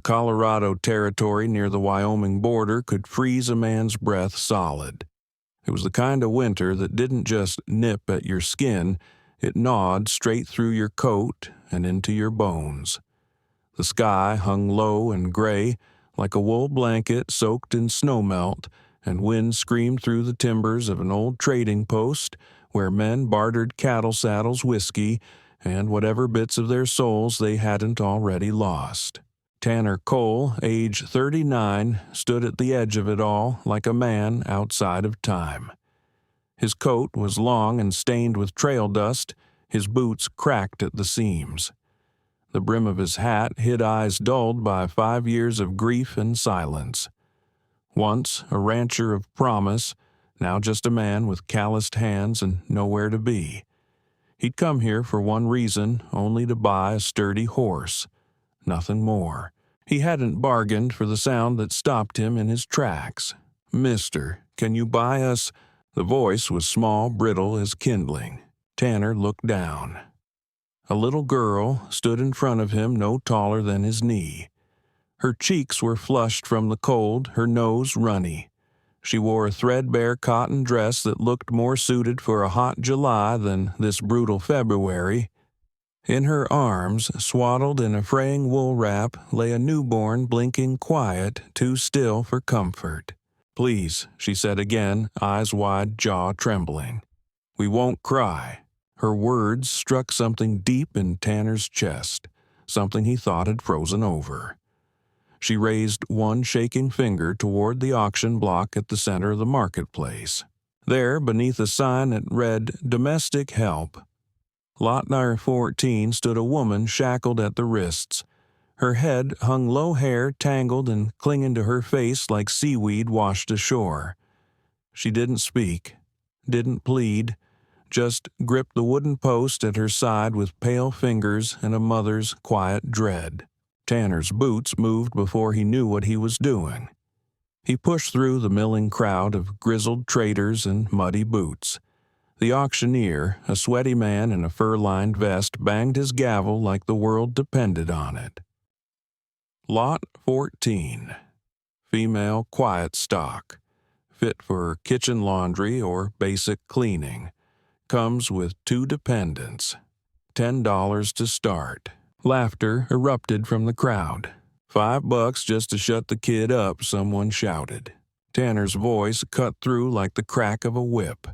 Colorado territory near the Wyoming border could freeze a man's breath solid. It was the kind of winter that didn't just nip at your skin, it gnawed straight through your coat and into your bones. The sky hung low and gray, like a wool blanket soaked in snowmelt, and wind screamed through the timbers of an old trading post where men bartered cattle saddles, whiskey, and whatever bits of their souls they hadn't already lost. Tanner Cole, age 39, stood at the edge of it all like a man outside of time. His coat was long and stained with trail dust, his boots cracked at the seams. The brim of his hat hid eyes dulled by 5 years of grief and silence. Once a rancher of promise, now just a man with calloused hands and nowhere to be. He'd come here for one reason, only to buy a sturdy horse. Nothing more. He hadn't bargained for the sound that stopped him in his tracks. "Mister, can you buy us?" The voice was small, brittle as kindling. Tanner looked down. A little girl stood in front of him no taller than his knee. Her cheeks were flushed from the cold, her nose runny. She wore a threadbare cotton dress that looked more suited for a hot July than this brutal February. In her arms, swaddled in a fraying wool wrap, lay a newborn blinking quiet, too still for comfort. "Please," she said again, eyes wide, jaw trembling. "We won't cry." Her words struck something deep in Tanner's chest, something he thought had frozen over. She raised one shaking finger toward the auction block at the center of the marketplace. There, beneath a sign that read, "Domestic Help," Lot No. 14 stood a woman shackled at the wrists. Her head hung low hair tangled and clinging to her face like seaweed washed ashore. She didn't speak, didn't plead, just gripped the wooden post at her side with pale fingers and a mother's quiet dread. Tanner's boots moved before he knew what he was doing. He pushed through the milling crowd of grizzled traders and muddy boots. The auctioneer, a sweaty man in a fur-lined vest, banged his gavel like the world depended on it. Lot 14. Female quiet stock. Fit for kitchen laundry or basic cleaning. Comes with 2 dependents. $10 to start. Laughter erupted from the crowd. $5 just to shut the kid up, someone shouted. Tanner's voice cut through like the crack of a whip.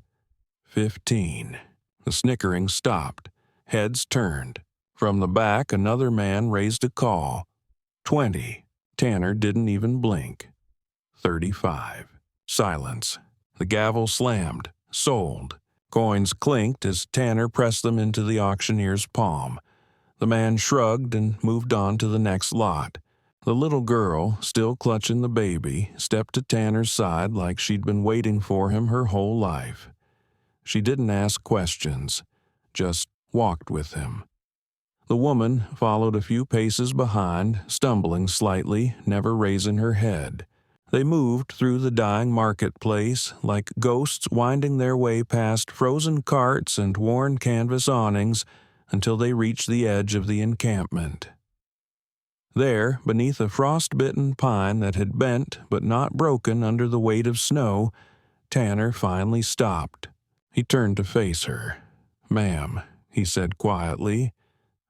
15. The snickering stopped. Heads turned. From the back, another man raised a call. 20. Tanner didn't even blink. 35. Silence. The gavel slammed. Sold. Coins clinked as Tanner pressed them into the auctioneer's palm. The man shrugged and moved on to the next lot. The little girl, still clutching the baby, stepped to Tanner's side like she'd been waiting for him her whole life. She didn't ask questions, just walked with him. The woman followed a few paces behind, stumbling slightly, never raising her head. They moved through the dying marketplace like ghosts winding their way past frozen carts and worn canvas awnings until they reached the edge of the encampment. There, beneath a frost-bitten pine that had bent but not broken under the weight of snow, Tanner finally stopped. He turned to face her. "Ma'am," he said quietly,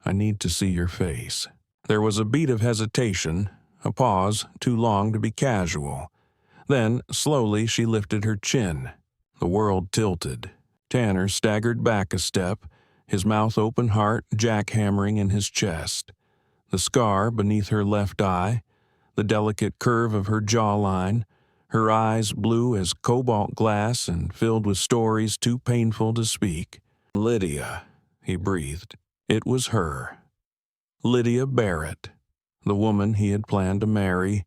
"I need to see your face." There was a beat of hesitation, a pause too long to be casual. Then, slowly, she lifted her chin. The world tilted. Tanner staggered back a step, his mouth open, heart jackhammering in his chest. The scar beneath her left eye, the delicate curve of her jawline, her eyes blue as cobalt glass and filled with stories too painful to speak. "Lydia," he breathed. It was her. Lydia Barrett, the woman he had planned to marry,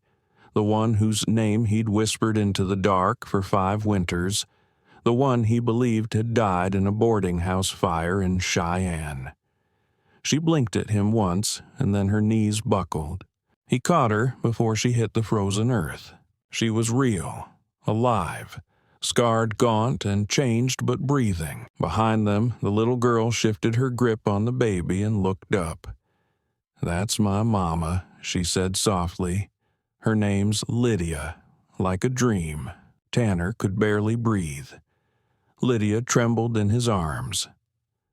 the one whose name he'd whispered into the dark for 5 winters, the one he believed had died in a boarding house fire in Cheyenne. She blinked at him once, and then her knees buckled. He caught her before she hit the frozen earth. She was real, alive, scarred, gaunt, and changed but breathing. Behind them, the little girl shifted her grip on the baby and looked up. "That's my mama," she said softly. Her name's Lydia. Like a dream. Tanner could barely breathe. Lydia trembled in his arms.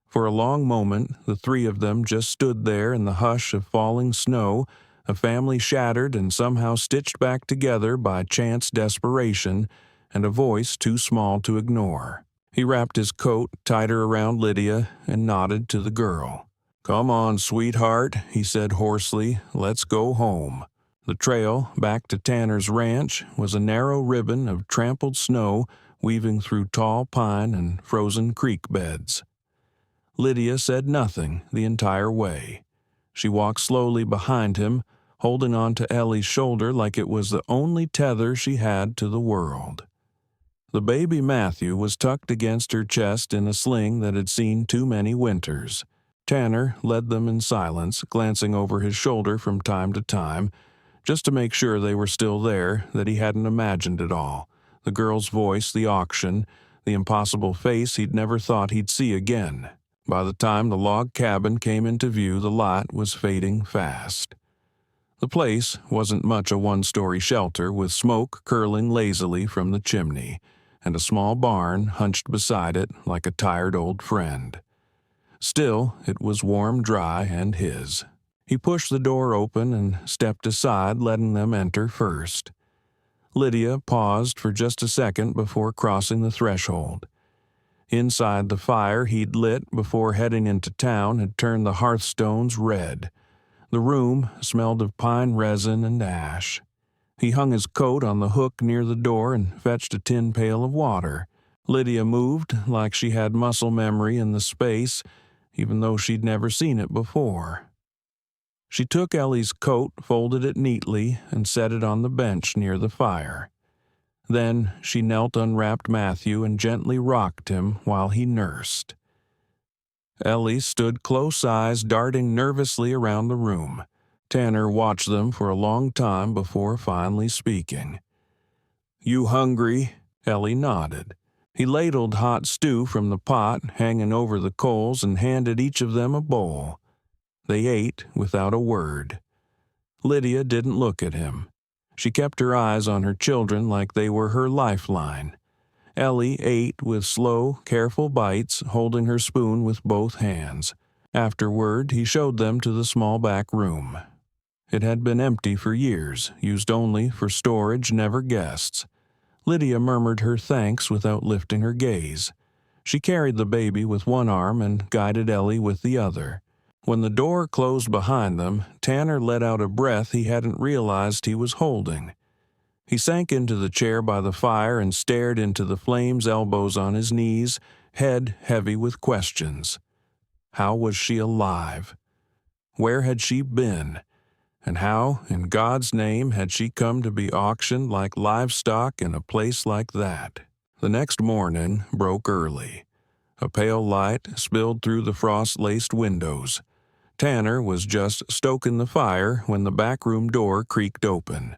For a long moment, the three of them just stood there in the hush of falling snow, a family shattered and somehow stitched back together by chance desperation and a voice too small to ignore. He wrapped his coat tighter around Lydia and nodded to the girl. "Come on, sweetheart," he said hoarsely. "Let's go home." The trail back to Tanner's ranch was a narrow ribbon of trampled snow weaving through tall pine and frozen creek beds. Lydia said nothing the entire way. She walked slowly behind him, holding on to Ellie's shoulder like it was the only tether she had to the world. The baby Matthew was tucked against her chest in a sling that had seen too many winters. Tanner led them in silence, glancing over his shoulder from time to time, just to make sure they were still there, that he hadn't imagined it all. The girl's voice, the auction, the impossible face he'd never thought he'd see again. By the time the log cabin came into view, the light was fading fast. The place wasn't much a one-story shelter, with smoke curling lazily from the chimney, and a small barn hunched beside it like a tired old friend. Still, it was warm, dry, and his. He pushed the door open and stepped aside, letting them enter first. Lydia paused for just a second before crossing the threshold. Inside, the fire he'd lit before heading into town had turned the hearthstones red. The room smelled of pine resin and ash. He hung his coat on the hook near the door and fetched a tin pail of water. Lydia moved like she had muscle memory in the space, even though she'd never seen it before. She took Ellie's coat, folded it neatly, and set it on the bench near the fire. Then she knelt, unwrapped Matthew, and gently rocked him while he nursed. Ellie stood close eyes darting nervously around the room. Tanner watched them for a long time before finally speaking. "You hungry?" Ellie nodded. He ladled hot stew from the pot hanging over the coals and handed each of them a bowl. They ate without a word. Lydia didn't look at him. She kept her eyes on her children like they were her lifeline. Ellie ate with slow, careful bites, holding her spoon with both hands. Afterward, he showed them to the small back room. It had been empty for years, used only for storage, never guests. Lydia murmured her thanks without lifting her gaze. She carried the baby with one arm and guided Ellie with the other. When the door closed behind them, Tanner let out a breath he hadn't realized he was holding. He sank into the chair by the fire and stared into the flames, elbows on his knees, head heavy with questions. How was she alive? Where had she been? And how, in God's name, had she come to be auctioned like livestock in a place like that? The next morning broke early. A pale light spilled through the frost-laced windows. Tanner was just stoking the fire when the backroom door creaked open.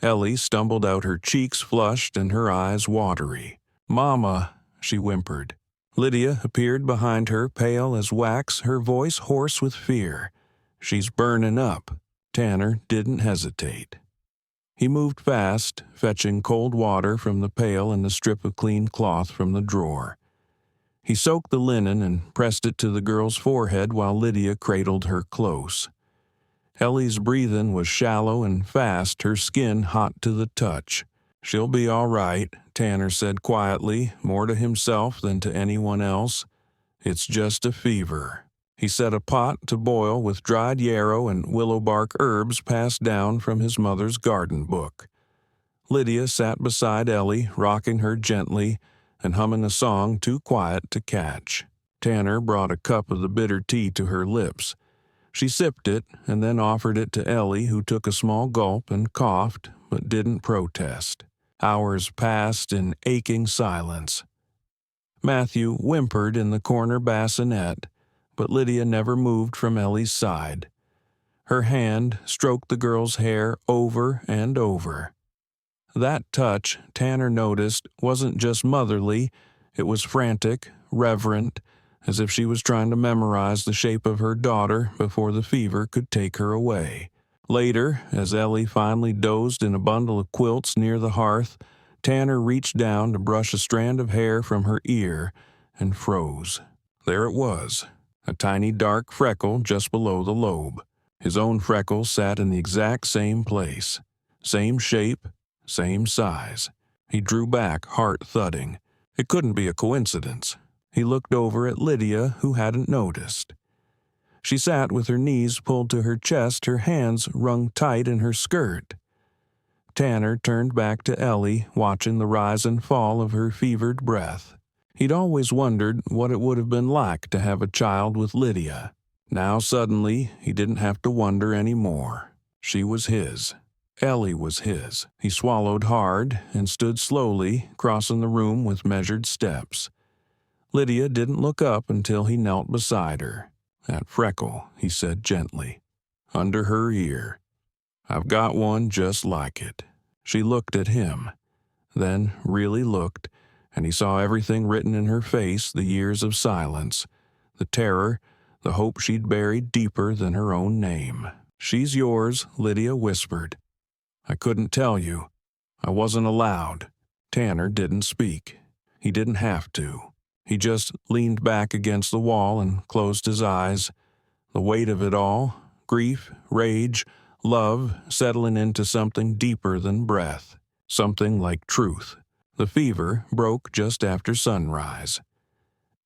Ellie stumbled out, her cheeks flushed and her eyes watery. "Mama," she whimpered. Lydia appeared behind her, pale as wax, her voice hoarse with fear. "She's burning up." Tanner didn't hesitate. He moved fast, fetching cold water from the pail and a strip of clean cloth from the drawer. He soaked the linen and pressed it to the girl's forehead while Lydia cradled her close. Ellie's breathing was shallow and fast, her skin hot to the touch. "She'll be all right," Tanner said quietly, more to himself than to anyone else. "It's just a fever." He set a pot to boil with dried yarrow and willow bark herbs passed down from his mother's garden book. Lydia sat beside Ellie, rocking her gently and humming a song too quiet to catch. Tanner brought a cup of the bitter tea to her lips. She sipped it and then offered it to Ellie, who took a small gulp and coughed, but didn't protest. Hours passed in aching silence. Matthew whimpered in the corner bassinet, but Lydia never moved from Ellie's side. Her hand stroked the girl's hair over and over. That touch, Tanner noticed, wasn't just motherly, it was frantic, reverent, as if she was trying to memorize the shape of her daughter before the fever could take her away. Later, as Ellie finally dozed in a bundle of quilts near the hearth, Tanner reached down to brush a strand of hair from her ear and froze. There it was, a tiny dark freckle just below the lobe. His own freckle sat in the exact same place. Same shape, same size. He drew back, heart thudding. It couldn't be a coincidence. He looked over at Lydia, who hadn't noticed. She sat with her knees pulled to her chest, her hands wrung tight in her skirt. Tanner turned back to Ellie, watching the rise and fall of her fevered breath. He'd always wondered what it would have been like to have a child with Lydia. Now suddenly, he didn't have to wonder anymore. She was his. Ellie was his. He swallowed hard and stood slowly, crossing the room with measured steps. Lydia didn't look up until he knelt beside her. "That freckle," he said gently, "under her ear. I've got one just like it." She looked at him, then really looked, and he saw everything written in her face, the years of silence, the terror, the hope she'd buried deeper than her own name. "She's yours," Lydia whispered. "I couldn't tell you. I wasn't allowed." Tanner didn't speak. He didn't have to. He just leaned back against the wall and closed his eyes. The weight of it all, grief, rage, love, settling into something deeper than breath, something like truth. The fever broke just after sunrise.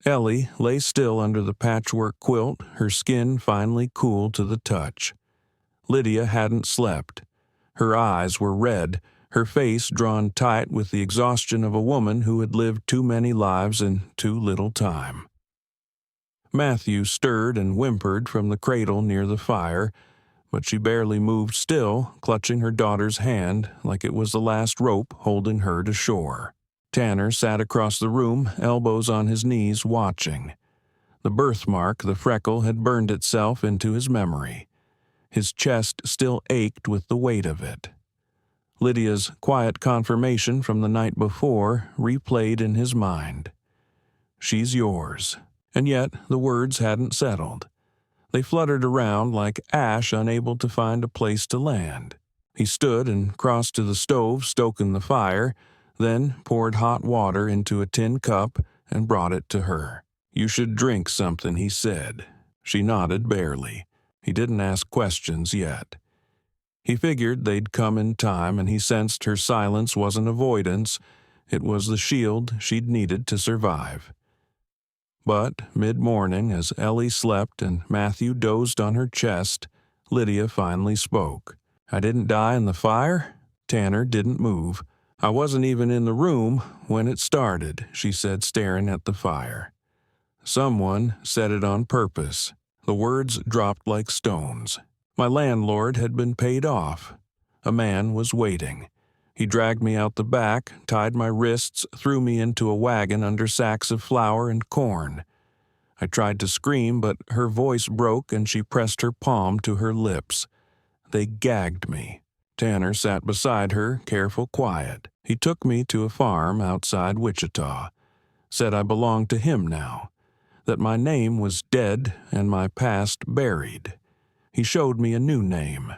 Ellie lay still under the patchwork quilt, her skin finally cool to the touch. Lydia hadn't slept. Her eyes were red, her face drawn tight with the exhaustion of a woman who had lived too many lives in too little time. Matthew stirred and whimpered from the cradle near the fire, but she barely moved still, clutching her daughter's hand like it was the last rope holding her to shore. Tanner sat across the room, elbows on his knees, watching. The birthmark, the freckle, had burned itself into his memory. His chest still ached with the weight of it. Lydia's quiet confirmation from the night before replayed in his mind. "She's yours." And yet the words hadn't settled. They fluttered around like ash unable to find a place to land. He stood and crossed to the stove, stoking the fire, then poured hot water into a tin cup and brought it to her. "You should drink something," he said. She nodded barely. He didn't ask questions yet. He figured they'd come in time, and he sensed her silence wasn't avoidance. It was the shield she'd needed to survive. But mid-morning, as Ellie slept and Matthew dozed on her chest, Lydia finally spoke. "I didn't die in the fire?" Tanner didn't move. "I wasn't even in the room when it started," she said, staring at the fire. "Someone set it on purpose." The words dropped like stones. My landlord had been paid off. A man was waiting. He dragged me out the back, tied my wrists, threw me into a wagon under sacks of flour and corn. I tried to scream, but her voice broke and she pressed her palm to her lips. They gagged me. Tanner sat beside her, careful, quiet. He took me to a farm outside Wichita. Said I belonged to him now. That my name was dead and my past buried. He showed me a new name.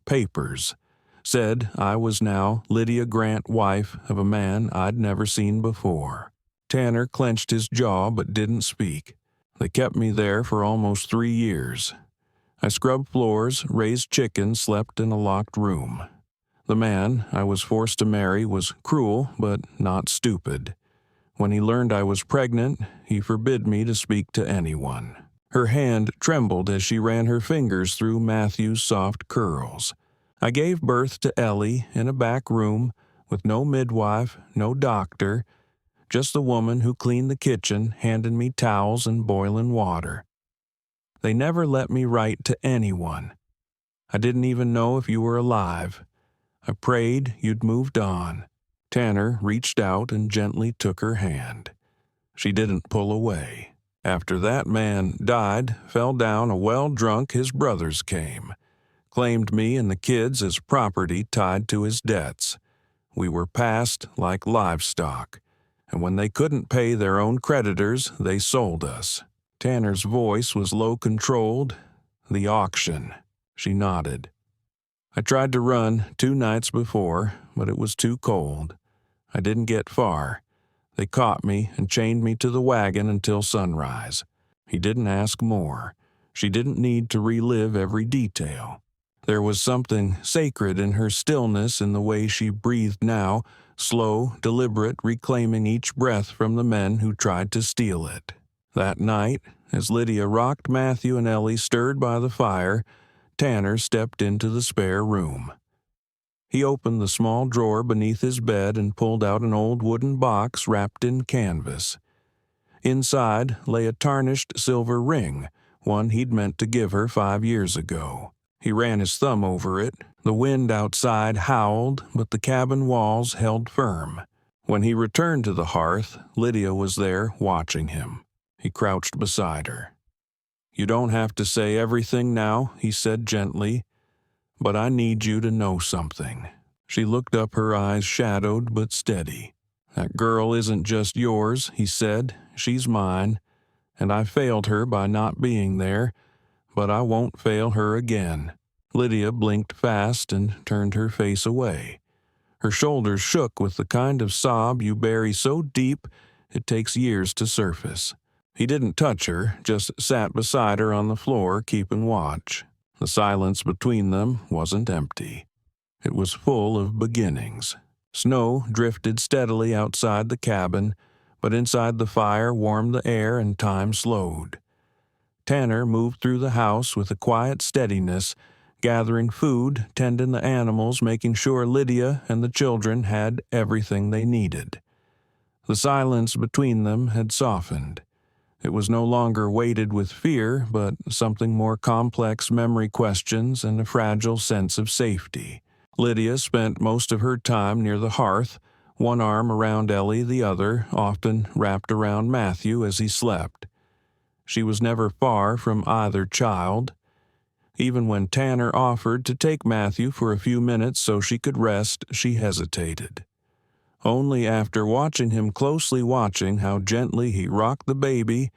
Papers. Said I was now Lydia Grant, wife of a man I'd never seen before. Tanner clenched his jaw but didn't speak. They kept me there for almost 3 years. I scrubbed floors, raised chickens, slept in a locked room. The man I was forced to marry was cruel but not stupid. When he learned I was pregnant, he forbid me to speak to anyone. Her hand trembled as she ran her fingers through Matthew's soft curls. I gave birth to Ellie in a back room with no midwife, no doctor, just the woman who cleaned the kitchen, handing me towels and boiling water. They never let me write to anyone. I didn't even know if you were alive. I prayed you'd moved on. Tanner reached out and gently took her hand. She didn't pull away. After that man died, fell down a well drunk, his brothers came. Claimed me and the kids as property tied to his debts. We were passed like livestock, and when they couldn't pay their own creditors, they sold us. Tanner's voice was low-controlled. The auction. She nodded. I tried to run 2 nights before, but it was too cold. I didn't get far. They caught me and chained me to the wagon until sunrise. He didn't ask more. She didn't need to relive every detail. There was something sacred in her stillness, in the way she breathed now, slow, deliberate, reclaiming each breath from the men who tried to steal it. That night, as Lydia rocked Matthew and Ellie stirred by the fire, Tanner stepped into the spare room. He opened the small drawer beneath his bed and pulled out an old wooden box wrapped in canvas. Inside lay a tarnished silver ring, one he'd meant to give her 5 years ago. He ran his thumb over it. The wind outside howled, but the cabin walls held firm. When he returned to the hearth, Lydia was there watching him. He crouched beside her. "You don't have to say everything now," he said gently, "but I need you to know something." She looked up, her eyes shadowed but steady. "That girl isn't just yours," he said. "She's mine, and I failed her by not being there, but I won't fail her again." Lydia blinked fast and turned her face away. Her shoulders shook with the kind of sob you bury so deep it takes years to surface. He didn't touch her, just sat beside her on the floor, keeping watch. The silence between them wasn't empty. It was full of beginnings. Snow drifted steadily outside the cabin, but inside the fire warmed the air and time slowed. Tanner moved through the house with a quiet steadiness, gathering food, tending the animals, making sure Lydia and the children had everything they needed. The silence between them had softened. It was no longer weighted with fear, but something more complex, memory questions and a fragile sense of safety. Lydia spent most of her time near the hearth, one arm around Ellie, the other often wrapped around Matthew as he slept. She was never far from either child. Even when Tanner offered to take Matthew for a few minutes so she could rest, she hesitated. Only after watching him closely, watching how gently he rocked the baby,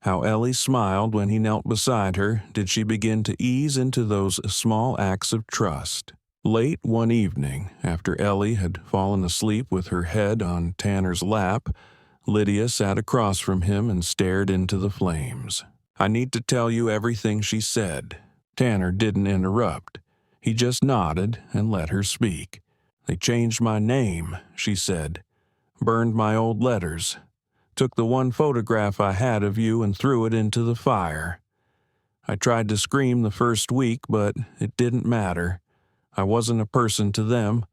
how Ellie smiled when he knelt beside her, did she begin to ease into those small acts of trust. Late one evening, after Ellie had fallen asleep with her head on Tanner's lap, Lydia sat across from him and stared into the flames. "I need to tell you everything," she said. Tanner didn't interrupt. He just nodded and let her speak. "They changed my name," she said. "Burned my old letters. Took the one photograph I had of you and threw it into the fire. I tried to scream the first week, but it didn't matter. I wasn't a person to them.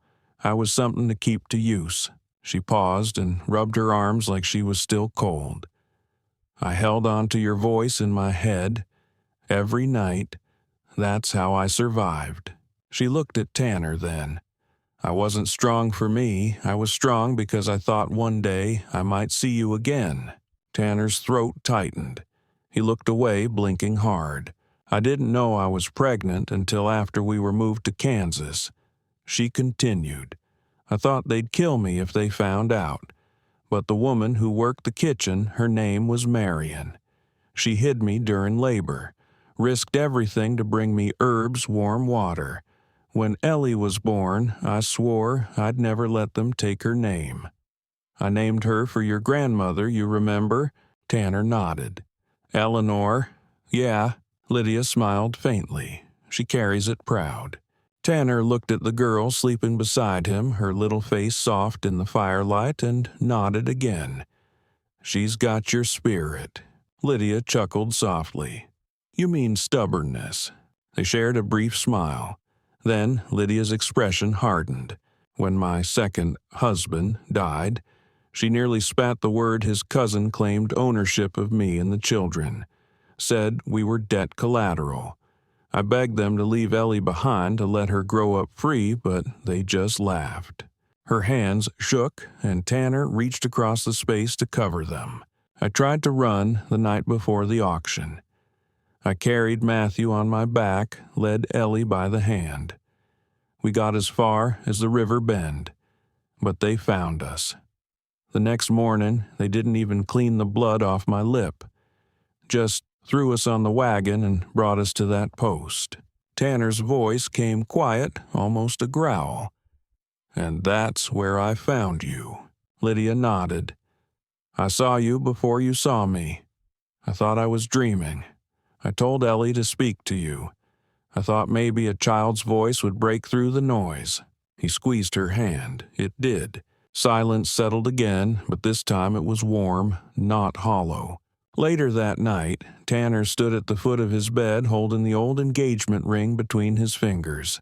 I was something to keep to use." She paused and rubbed her arms like she was still cold. "I held on to your voice in my head. Every night. That's how I survived." She looked at Tanner then. "I wasn't strong for me. I was strong because I thought one day I might see you again." Tanner's throat tightened. He looked away, blinking hard. "I didn't know I was pregnant until after we were moved to Kansas." She continued. "I thought they'd kill me if they found out. But the woman who worked the kitchen, her name was Marion. She hid me during labor, risked everything to bring me herbs, warm water. When Ellie was born, I swore I'd never let them take her name. I named her for your grandmother, you remember?" Tanner nodded. "Eleanor." "Yeah." Lydia smiled faintly. "She carries it proud." Tanner looked at the girl sleeping beside him, her little face soft in the firelight, and nodded again. "She's got your spirit." Lydia chuckled softly. "You mean stubbornness." They shared a brief smile. Then Lydia's expression hardened. "When my second husband died, she nearly spat the word his cousin claimed ownership of me and the children. Said we were debt collateral. I begged them to leave Ellie behind to let her grow up free, but they just laughed." Her hands shook, and Tanner reached across the space to cover them. "I tried to run the night before the auction. I carried Matthew on my back, led Ellie by the hand. We got as far as the river bend, but they found us. The next morning, they didn't even clean the blood off my lip. Just threw us on the wagon and brought us to that post." Tanner's voice came quiet, almost a growl. "And that's where I found you." Lydia nodded. "I saw you before you saw me. I thought I was dreaming. I told Ellie to speak to you. I thought maybe a child's voice would break through the noise." He squeezed her hand. It did. Silence settled again, but this time it was warm, not hollow. Later that night, Tanner stood at the foot of his bed holding the old engagement ring between his fingers.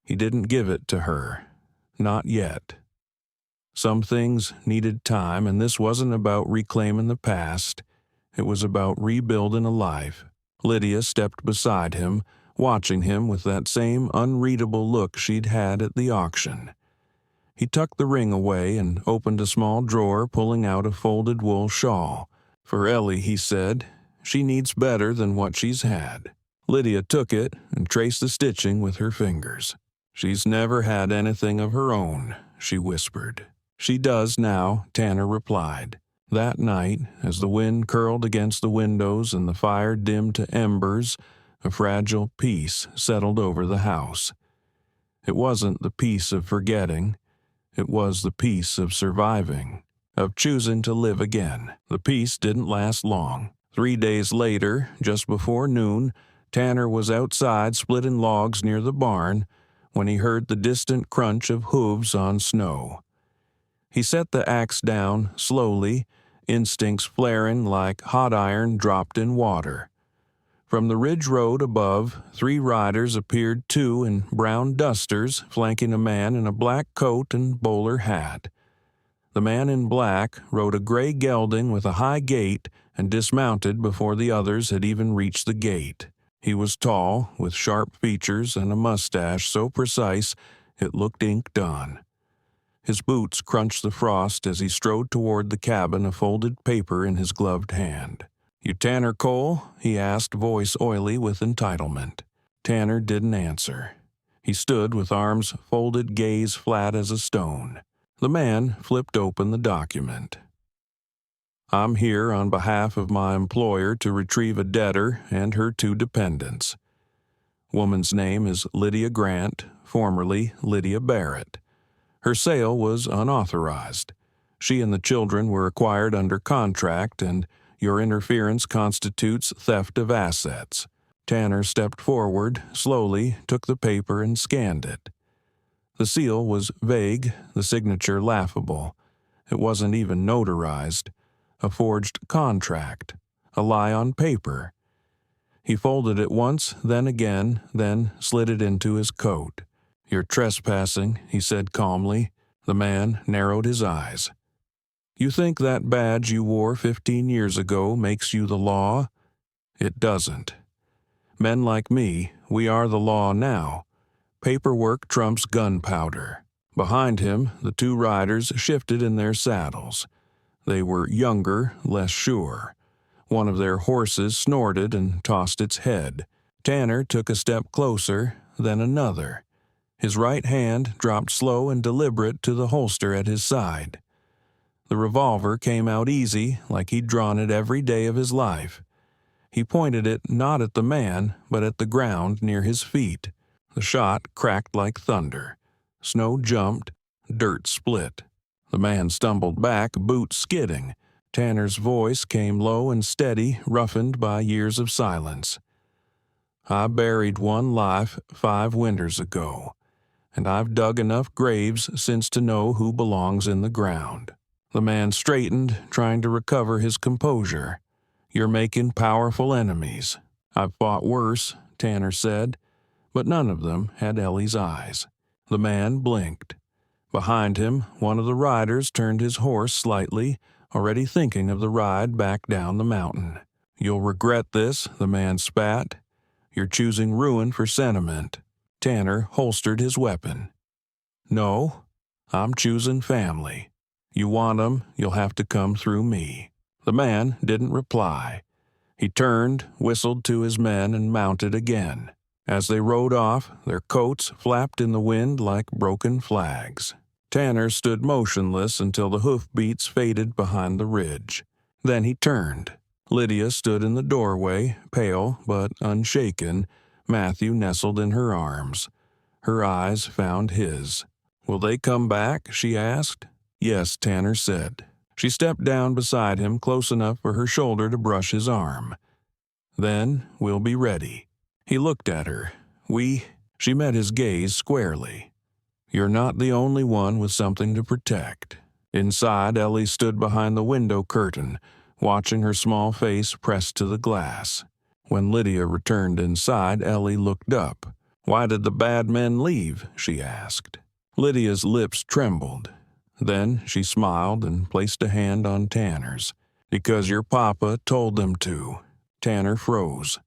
He didn't give it to her. Not yet. Some things needed time, and this wasn't about reclaiming the past. It was about rebuilding a life. Lydia stepped beside him, watching him with that same unreadable look she'd had at the auction. He tucked the ring away and opened a small drawer, pulling out a folded wool shawl. "For Ellie," he said. "She needs better than what she's had." Lydia took it and traced the stitching with her fingers. "She's never had anything of her own," she whispered. "She does now," Tanner replied. That night, as the wind curled against the windows and the fire dimmed to embers, a fragile peace settled over the house. It wasn't the peace of forgetting. It was the peace of surviving, of choosing to live again. The peace didn't last long. 3 days later, just before noon, Tanner was outside splitting logs near the barn when he heard the distant crunch of hooves on snow. He set the axe down slowly, instincts flaring like hot iron dropped in water. From the ridge road above, 3 riders appeared, 2 in brown dusters, flanking a man in a black coat and bowler hat. The man in black rode a gray gelding with a high gait and dismounted before the others had even reached the gate. He was tall, with sharp features and a mustache so precise it looked inked on. His boots crunched the frost as he strode toward the cabin, a folded paper in his gloved hand. "You Tanner Cole?" he asked, voice oily with entitlement. Tanner didn't answer. He stood with arms folded, gaze flat as a stone. The man flipped open the document. "I'm here on behalf of my employer to retrieve a debtor and her 2 dependents. Woman's name is Lydia Grant, formerly Lydia Barrett. Her sale was unauthorized. She and the children were acquired under contract, and your interference constitutes theft of assets." Tanner stepped forward, slowly, took the paper and scanned it. The seal was vague, the signature laughable. It wasn't even notarized. A forged contract. A lie on paper. He folded it once, then again, then slid it into his coat. "You're trespassing," he said calmly. The man narrowed his eyes. "You think that badge you wore 15 years ago makes you the law? It doesn't. Men like me, we are the law now. Paperwork trumps gunpowder." Behind him, the 2 riders shifted in their saddles. They were younger, less sure. One of their horses snorted and tossed its head. Tanner took a step closer, then another. His right hand dropped slow and deliberate to the holster at his side. The revolver came out easy, like he'd drawn it every day of his life. He pointed it not at the man, but at the ground near his feet. The shot cracked like thunder. Snow jumped, dirt split. The man stumbled back, boots skidding. Tanner's voice came low and steady, roughened by years of silence. "I buried one life 5 winters ago, and I've dug enough graves since to know who belongs in the ground." The man straightened, trying to recover his composure. "You're making powerful enemies." "I've fought worse," Tanner said, but none of them had Ellie's eyes. The man blinked. Behind him, one of the riders turned his horse slightly, already thinking of the ride back down the mountain. "You'll regret this," the man spat. "You're choosing ruin for sentiment." Tanner holstered his weapon. "No, I'm choosing family. You want 'em, you'll have to come through me." The man didn't reply. He turned, whistled to his men, and mounted again. As they rode off, their coats flapped in the wind like broken flags. Tanner stood motionless until the hoofbeats faded behind the ridge. Then he turned. Lydia stood in the doorway, pale but unshaken, Matthew nestled in her arms. Her eyes found his. "Will they come back?" she asked. "Yes," Tanner said. She stepped down beside him close enough for her shoulder to brush his arm. "Then we'll be ready." He looked at her. She met his gaze squarely. "You're not the only one with something to protect." Inside, Ellie stood behind the window curtain, watching her small face pressed to the glass. When Lydia returned inside, Ellie looked up. "Why did the bad men leave?" she asked. Lydia's lips trembled. Then she smiled and placed a hand on Tanner's. "Because your papa told them to." Tanner froze.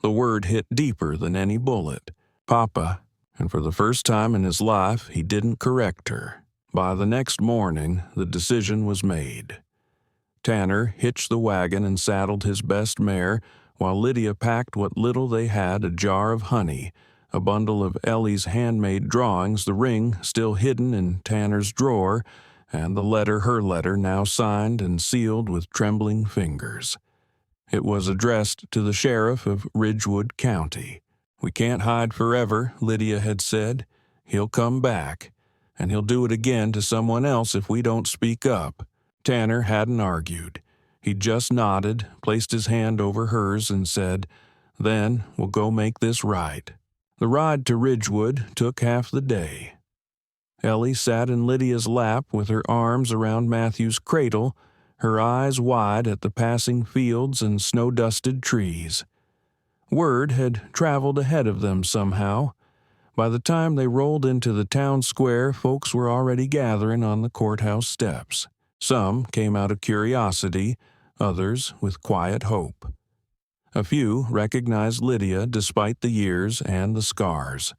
The word hit deeper than any bullet. "Papa," and for the first time in his life he didn't correct her. By the next morning, the decision was made. Tanner hitched the wagon and saddled his best mare, while Lydia packed what little they had, a jar of honey, a bundle of Ellie's handmade drawings, the ring still hidden in Tanner's drawer, and her letter now signed and sealed with trembling fingers. It was addressed to the sheriff of Ridgewood County. "We can't hide forever," Lydia had said. "He'll come back, and he'll do it again to someone else if we don't speak up." Tanner hadn't argued. He just nodded, placed his hand over hers, and said, "Then we'll go make this right." The ride to Ridgewood took half the day. Ellie sat in Lydia's lap with her arms around Matthew's cradle, her eyes wide at the passing fields and snow-dusted trees. Word had traveled ahead of them somehow. By the time they rolled into the town square, folks were already gathering on the courthouse steps. Some came out of curiosity, others with quiet hope. A few recognized Lydia despite the years and the scars.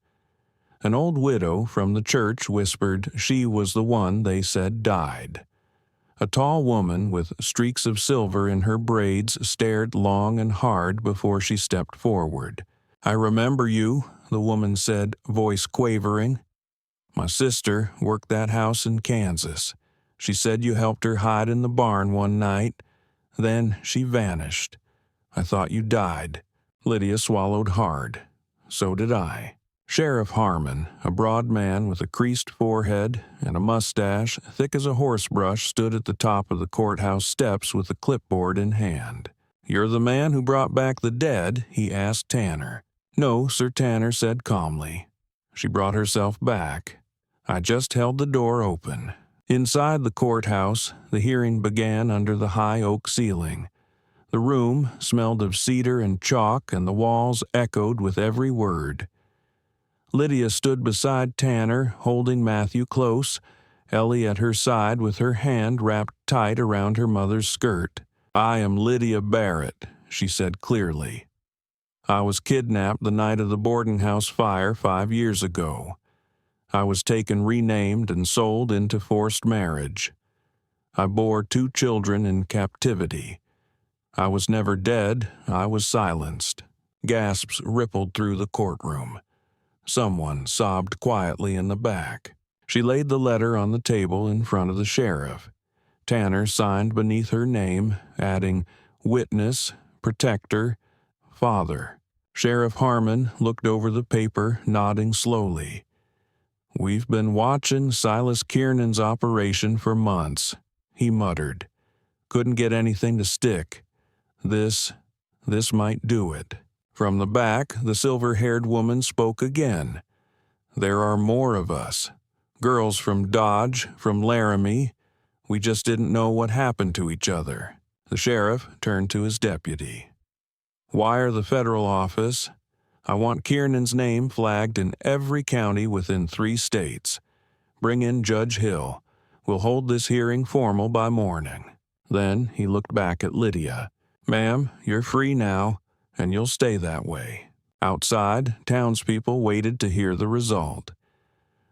An old widow from the church whispered she was the one they said died. A tall woman with streaks of silver in her braids stared long and hard before she stepped forward. "I remember you," the woman said, voice quavering. "My sister worked that house in Kansas. She said you helped her hide in the barn one night. Then she vanished. I thought you died." Lydia swallowed hard. So did I. Sheriff Harmon, a broad man with a creased forehead and a mustache thick as a horsebrush, stood at the top of the courthouse steps with a clipboard in hand. "You're the man who brought back the dead?" he asked Tanner. "No," Sir Tanner said calmly. She brought herself back. "I just held the door open." Inside the courthouse, the hearing began under the high oak ceiling. The room smelled of cedar and chalk, and the walls echoed with every word. Lydia stood beside Tanner, holding Matthew close, Ellie at her side with her hand wrapped tight around her mother's skirt. "I am Lydia Barrett," she said clearly. "I was kidnapped the night of the boarding house fire 5 years ago. I was taken renamed and sold into forced marriage. I bore 2 children in captivity. I was never dead, I was silenced." Gasps rippled through the courtroom. Someone sobbed quietly in the back. She laid the letter on the table in front of the sheriff. Tanner signed beneath her name, adding, "Witness, Protector, Father." Sheriff Harmon looked over the paper, nodding slowly. "We've been watching Silas Kiernan's operation for months," he muttered. "Couldn't get anything to stick. This might do it." From the back, the silver-haired woman spoke again. "There are more of us. Girls from Dodge, from Laramie. We just didn't know what happened to each other." The sheriff turned to his deputy. "Wire the federal office. I want Kiernan's name flagged in every county within 3 states. Bring in Judge Hill. We'll hold this hearing formal by morning." Then he looked back at Lydia. "Ma'am, you're free now, and you'll stay that way." Outside, townspeople waited to hear the result.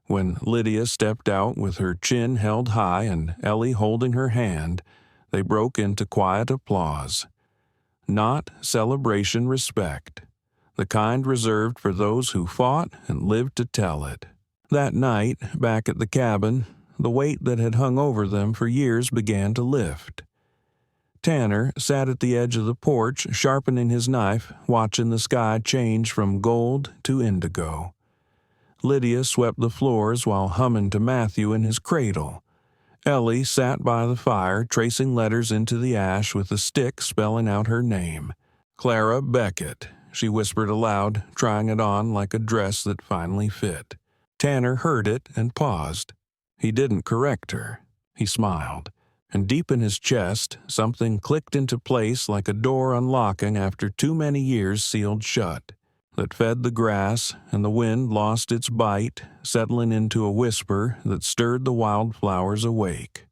When Lydia stepped out with her chin held high and Ellie holding her hand, they broke into quiet applause. Not celebration respect, the kind reserved for those who fought and lived to tell it. That night, back at the cabin, the weight that had hung over them for years began to lift. Tanner sat at the edge of the porch, sharpening his knife, watching the sky change from gold to indigo. Lydia swept the floors while humming to Matthew in his cradle. Ellie sat by the fire, tracing letters into the ash with a stick spelling out her name. Clara Beckett, she whispered aloud, trying it on like a dress that finally fit. Tanner heard it and paused. He didn't correct her. He smiled. And deep in his chest, something clicked into place like a door unlocking after too many years sealed shut, that fed the grass, and the wind lost its bite, settling into a whisper that stirred the wildflowers awake.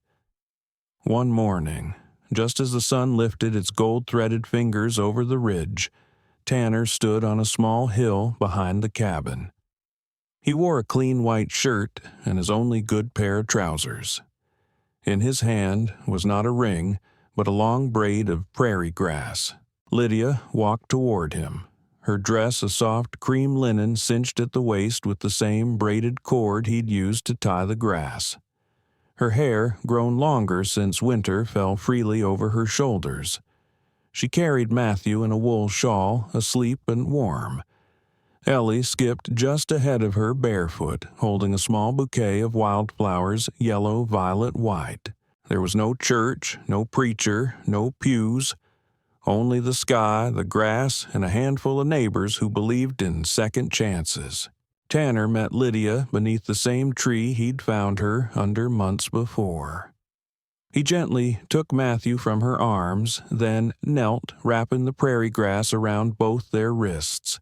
One morning, just as the sun lifted its gold-threaded fingers over the ridge, Tanner stood on a small hill behind the cabin. He wore a clean white shirt and his only good pair of trousers. In his hand was not a ring, but a long braid of prairie grass. Lydia walked toward him, her dress a soft cream linen cinched at the waist with the same braided cord he'd used to tie the grass. Her hair, grown longer since winter, fell freely over her shoulders. She carried Matthew in a wool shawl, asleep and warm. Ellie skipped just ahead of her barefoot, holding a small bouquet of wildflowers, yellow, violet, white. There was no church, no preacher, no pews, only the sky, the grass, and a handful of neighbors who believed in second chances. Tanner met Lydia beneath the same tree he'd found her under months before. He gently took Matthew from her arms, then knelt, wrapping the prairie grass around both their wrists.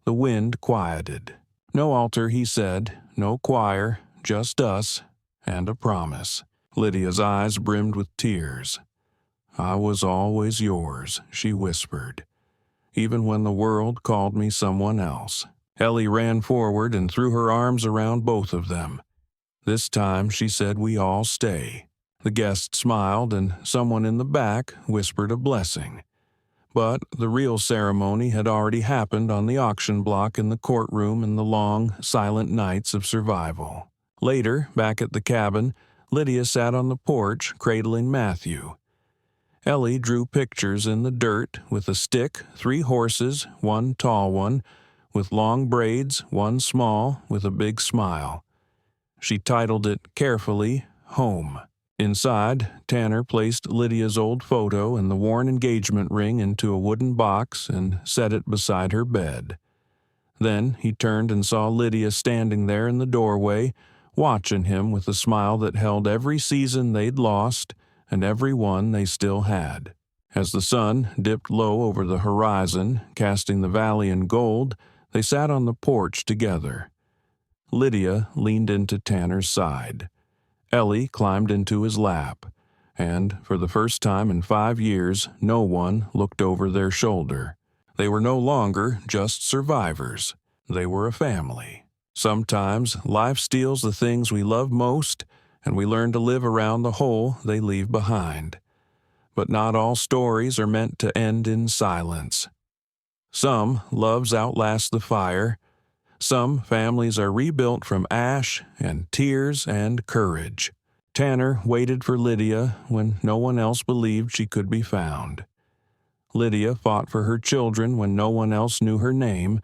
The wind quieted. No altar, he said, no choir, just us, and a promise. Lydia's eyes brimmed with tears. "I was always yours," she whispered, "even when the world called me someone else." Ellie ran forward and threw her arms around both of them. This time she said we all stay. The guest smiled, and someone in the back whispered a blessing. But the real ceremony had already happened on the auction block in the courtroom in the long, silent nights of survival. Later, back at the cabin, Lydia sat on the porch, cradling Matthew. Ellie drew pictures in the dirt with a stick, 3 horses, 1 tall one, with long braids, 1 small, with a big smile. She titled it carefully, Home. Inside, Tanner placed Lydia's old photo and the worn engagement ring into a wooden box and set it beside her bed. Then he turned and saw Lydia standing there in the doorway, watching him with a smile that held every season they'd lost and every one they still had. As the sun dipped low over the horizon, casting the valley in gold, they sat on the porch together. Lydia leaned into Tanner's side. Ellie climbed into his lap, and for the first time in 5 years, no one looked over their shoulder. They were no longer just survivors. They were a family. Sometimes life steals the things we love most, and we learn to live around the hole they leave behind. But not all stories are meant to end in silence. Some loves outlast the fire. Some families are rebuilt from ash and tears and courage. Tanner waited for Lydia when no one else believed she could be found. Lydia fought for her children when no one else knew her name,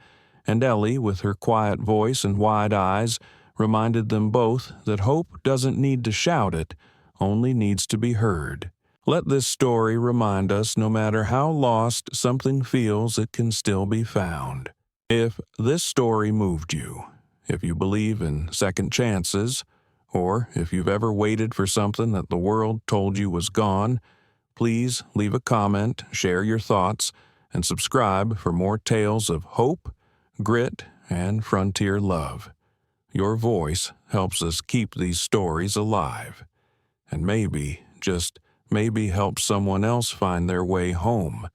and Ellie, with her quiet voice and wide eyes, reminded them both that hope doesn't need to shout it, only needs to be heard. Let this story remind us no matter how lost something feels, it can still be found. If this story moved you, if you believe in second chances, or if you've ever waited for something that the world told you was gone, please leave a comment, share your thoughts, and subscribe for more tales of hope, grit, and frontier love. Your voice helps us keep these stories alive, and maybe, just maybe, help someone else find their way home.